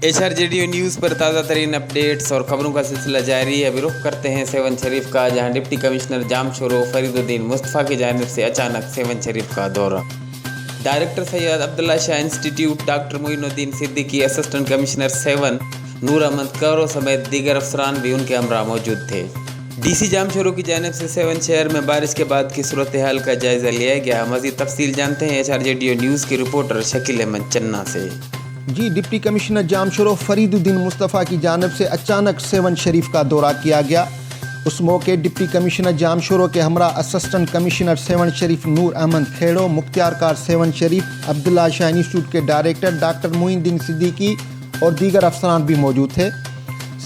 HRJDO news पर ताज़ा तरीन अपडेट्स और ख़बरों का सिलसिला जारी है। अभी रुख करते हैं सेवन शरीफ का, जहां डिप्टी कमिश्नर जामशोरो फरीदुद्दीन मुस्तफ़ा की जानिब से अचानक सेवन शरीफ का दौरा। Director Syed Abdullah Shah institute doctor Moinuddin Siddiqui, assistant commissioner Sehwan Noor Ahmed Kauro समेत दीगर अफसरान भी उनके हमरा मौजूद थे। DC जामशोरो की जानिब से सेवन शहर में बारिश के बाद की सूरत हाल का जायज़ा लिया गया। मज़ीद तफसील जानते हैं HRJDO न्यूज़ के रिपोर्टर शकील अहमद चन्ना से। जी, डिप्टी कमिश्नर जामशोरो फरीदुद्दीन मुस्तफ़ा की जानिब से अचानक सेवन शरीफ का दौरा किया गया। उस मौके डिप्टी कमिश्नर जामशोरो के हमरा असिस्टेंट कमिश्नर सेवन शरीफ नूर अहमद खेड़ो, मुख्तियारकार सेवन शरीफ, अब्दुल्ला शाह इंस्टीट्यूट के डायरेक्टर डॉक्टर मोइनुद्दीन सिद्दीकी और दीगर अफसरान भी मौजूद थे।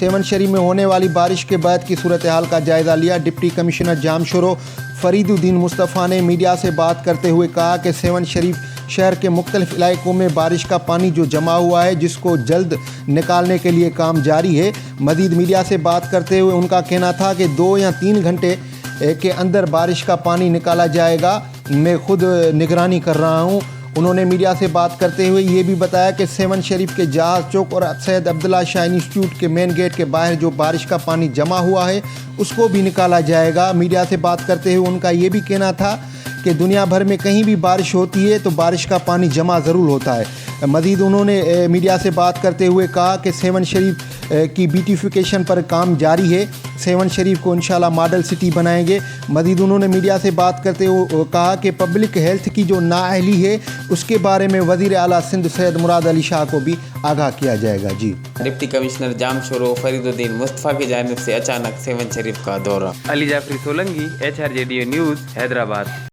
सेवन शरीफ में होने वाली बारिश के बाद की सूरत हाल का जायज़ा लिया। डिप्टी कमिश्नर जामशोरो फरीदुद्दीन मुस्तफ़ा ने मीडिया से बात करते हुए कहा कि सेवन शरीफ शहर के मुख्तलिफ इलाकों में बारिश का पानी जो जमा हुआ है, जिसको जल्द निकालने के लिए काम जारी है। मज़ीद मीडिया से बात करते हुए उनका कहना था कि 2 या 3 घंटे के अंदर बारिश का पानी निकाला जाएगा। मैं खुद निगरानी कर रहा हूँ। उन्होंने मीडिया से बात करते हुए ये भी बताया कि सेवन शरीफ के जहाज़ चौक और सैयद अब्दुल्ला शाह इंस्टीट्यूट के मेन गेट के बाहर जो बारिश का पानी जमा हुआ है, उसको भी निकाला जाएगा। मीडिया से बात करते हुए उनका ये भी कहना था कि दुनिया भर में कहीं भी बारिश होती है तो बारिश का पानी जमा ज़रूर होता है। मज़ीद उन्होंने मीडिया से बात करते हुए कहा कि सेवन शरीफ की ब्यूटिफिकेशन पर काम जारी है। सेवन शरीफ को इंशाल्लाह मॉडल सिटी बनाएंगे। मज़ीद उन्होंने मीडिया से बात करते हुए कहा कि पब्लिक हेल्थ की जो नाअहली है, उसके बारे में वज़ीर आला सिंध सैयद मुराद अली शाह को भी आगाह किया जाएगा। जी, डिप्टी कमिश्नर जामशोरो फरीदुद्दीन मुस्तफ़ा की जानिब से अचानक सेवन शरीफ का दौरा। Ali Jafri Solangi, HRJDO news, Hyderabad.